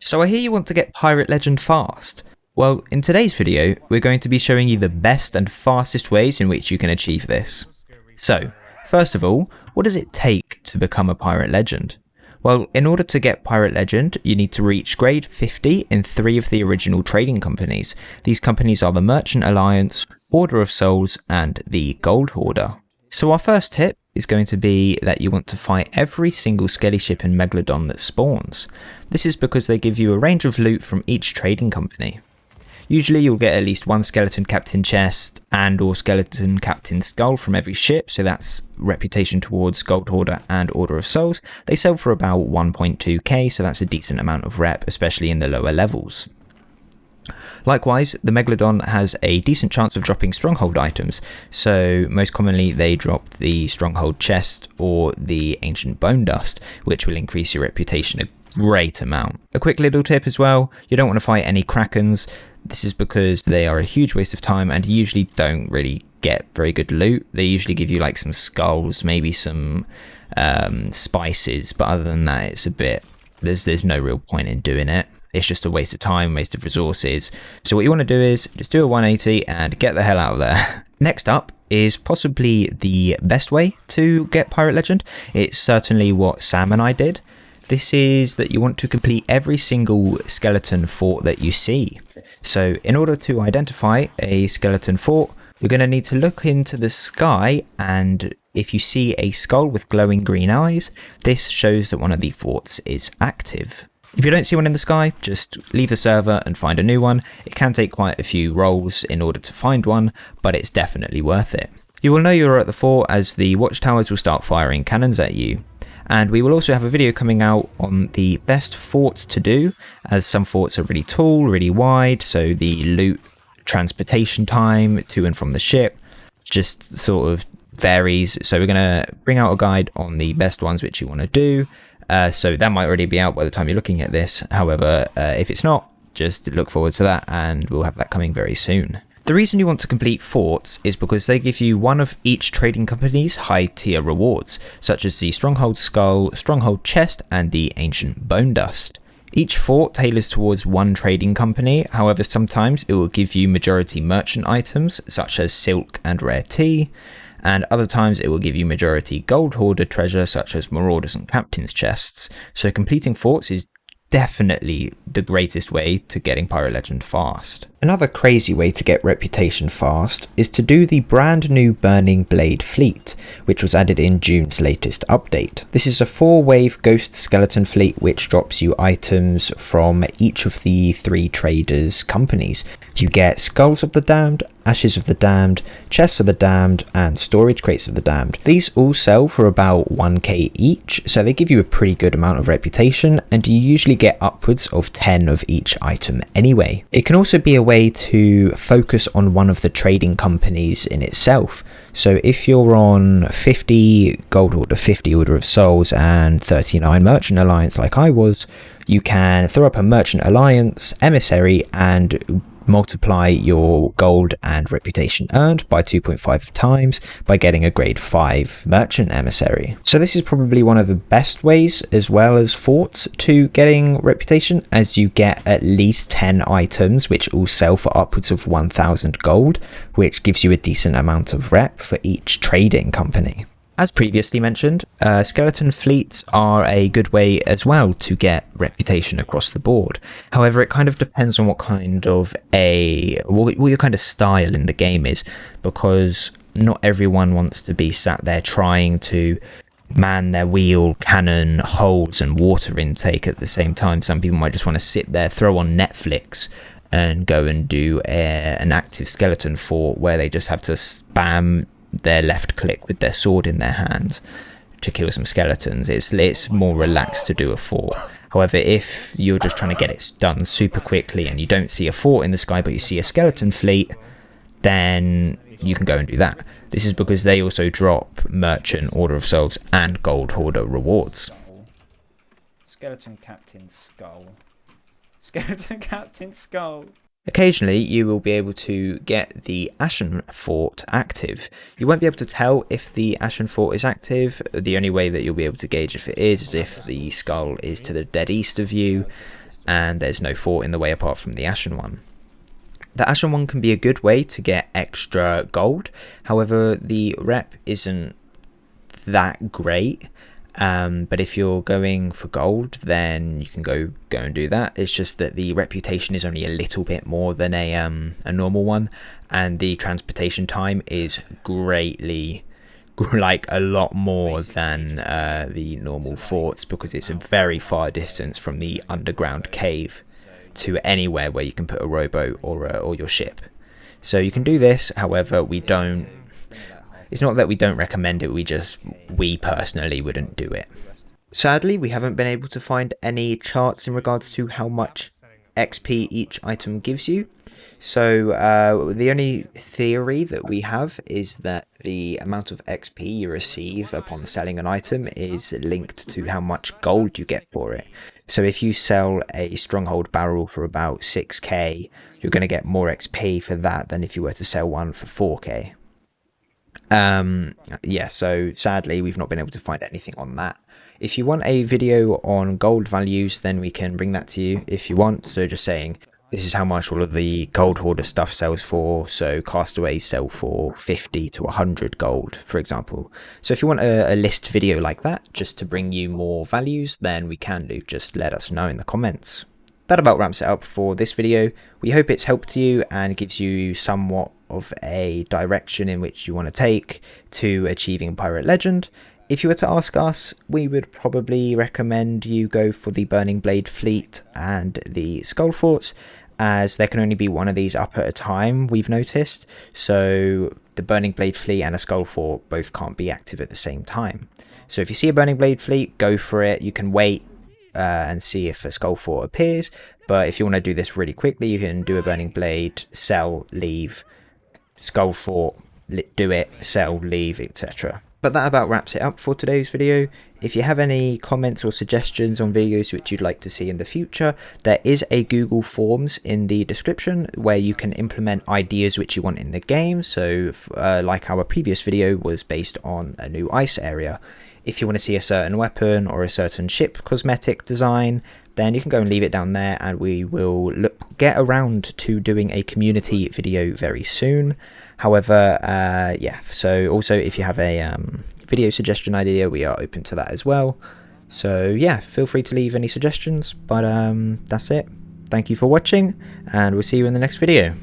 So I hear you want to get Pirate Legend fast. Well, in today's video, we're going to be showing you the best and fastest ways in which you can achieve this. So, first of all, what does it take to become a Pirate Legend? Well, in order to get Pirate Legend, you need to reach grade 50 in 3 of the original trading companies. These companies are the Merchant Alliance, Order of Souls, and the Gold Hoarder. So our first tip is going to be that you want to fight every single skelly ship and Megalodon that spawns. This is because they give you a range of loot from each trading company. Usually you'll get at least one skeleton captain chest and or skeleton captain skull from every ship, so that's reputation towards Gold Hoarder and Order of Souls. They sell for about 1.2k, so that's a decent amount of rep, especially in the lower levels. Likewise, the Megalodon has a decent chance of dropping stronghold items, so most commonly they drop the stronghold chest or the ancient bone dust, which will increase your reputation a great amount. A quick little tip as well, you don't want to fight any krakens. This is because they are a huge waste of time and usually don't really get very good loot. They usually give you like some skulls, maybe some spices, but other than that it's a bit, there's no real point in doing it. It's just a waste of time, waste of resources. So what you want to do is just do a 180 and get the hell out of there. Next up is possibly the best way to get Pirate Legend. It's certainly what Sam and I did. This is that you want to complete every single skeleton fort that you see. So in order to identify a skeleton fort, you're going to need to look into the sky, and if you see a skull with glowing green eyes, this shows that one of the forts is active. If you don't see one in the sky, just leave the server and find a new one. It can take quite a few rolls in order to find one, but it's definitely worth it. You will know you're at the fort as the watchtowers will start firing cannons at you. And we will also have a video coming out on the best forts to do, as some forts are really tall, really wide, so the loot transportation time to and from the ship just sort of varies. So we're going to bring out a guide on the best ones which you want to do. So that might already be out by the time you're looking at this. However, if it's not, just look forward to that and we'll have that coming very soon. The reason you want to complete forts is because they give you one of each trading company's high tier rewards, such as the Stronghold Skull, Stronghold Chest, and the Ancient Bone Dust. Each fort tailors towards one trading company, however sometimes it will give you majority merchant items, such as silk and rare tea, and other times it will give you majority Gold Hoarder treasure, such as Marauders and Captain's chests. So completing forts is definitely the greatest way to getting Pirate Legend fast. Another crazy way to get reputation fast is to do the brand new Burning Blade fleet, which was added in June's latest update. This is a 4-wave ghost skeleton fleet which drops you items from each of the 3 traders' companies. You get Skulls of the Damned, Ashes of the Damned, Chests of the Damned, and Storage Crates of the Damned. These all sell for about 1k each, so they give you a pretty good amount of reputation, and you usually get upwards of 10 of each item anyway. It can also be a way to focus on one of the trading companies in itself. So if you're on 50 Gold Hoarder, 50 Order of Souls, and 39 Merchant Alliance like I was, you can throw up a Merchant Alliance emissary and multiply your gold and reputation earned by 2.5 times by getting a grade 5 merchant emissary. So this is probably one of the best ways, as well as forts, to getting reputation, as you get at least 10 items which all sell for upwards of 1000 gold, which gives you a decent amount of rep for each trading company. As previously mentioned, skeleton fleets are a good way as well to get reputation across the board. However, it kind of depends on what your kind of style in the game is, because not everyone wants to be sat there trying to man their wheel, cannon, holes and water intake at the same time. Some people might just want to sit there, throw on Netflix and go and do an active skeleton fort where they just have to spam their left click with their sword in their hand to kill some skeletons. It's more relaxed to do a fort. However, if you're just trying to get it done super quickly and you don't see a fort in the sky but you see a skeleton fleet, then you can go and do that. This is because they also drop Merchant, Order of Souls and Gold Hoarder rewards. Skeleton Captain Skull. Skeleton Captain Skull. Occasionally, you will be able to get the Ashen Fort active. You won't be able to tell if the Ashen Fort is active. The only way that you'll be able to gauge if it is if the skull is to the dead east of you. and there's no fort in the way apart from the Ashen one. The Ashen one can be a good way to get extra gold, however the rep isn't that great. But if you're going for gold, then you can go and do that. It's just that the reputation is only a little bit more than a normal one, and the transportation time is greatly, like, a lot more than the normal forts, because it's a very far distance from the underground cave to anywhere where you can put a rowboat or your ship. So you can do this, however we don't. It's not that we don't recommend it, we personally wouldn't do it. Sadly, we haven't been able to find any charts in regards to how much XP each item gives you. So the only theory that we have is that the amount of XP you receive upon selling an item is linked to how much gold you get for it. So if you sell a stronghold barrel for about 6k, you're going to get more XP for that than if you were to sell one for 4k. Yeah, so sadly we've not been able to find anything on that. If you want a video on gold values, then we can bring that to you if you want. So just saying, this is how much all of the gold hoarder stuff sells for. So castaways sell for 50 to 100 gold, for example. So if you want a list video like that, just to bring you more values, then we can do. Just let us know in the comments. That about wraps it up for this video. We hope it's helped you and gives you somewhat of a direction in which you want to take to achieving Pirate Legend. If you were to ask us, we would probably recommend you go for the Burning Blade Fleet and the Skull Forts, as there can only be one of these up at a time, we've noticed. So the Burning Blade Fleet and a Skull Fort both can't be active at the same time. So if you see a Burning Blade Fleet, go for it. You can wait and see if a Skull Fort appears, but if you want to do this really quickly, you can do a Burning Blade, sell, leave, Skull Fort, do it, sell, leave, etc. But that about wraps it up for today's video. If you have any comments or suggestions on videos which you'd like to see in the future, there is a Google Forms in the description where you can implement ideas which you want in the game. So like our previous video was based on a new ice area. If you want to see a certain weapon or a certain ship cosmetic design, then you can go and leave it down there, and we will get around to doing a community video very soon. However, yeah, so also if you have a video suggestion idea, we are open to that as well. So yeah, feel free to leave any suggestions, but that's it. Thank you for watching, and we'll see you in the next video.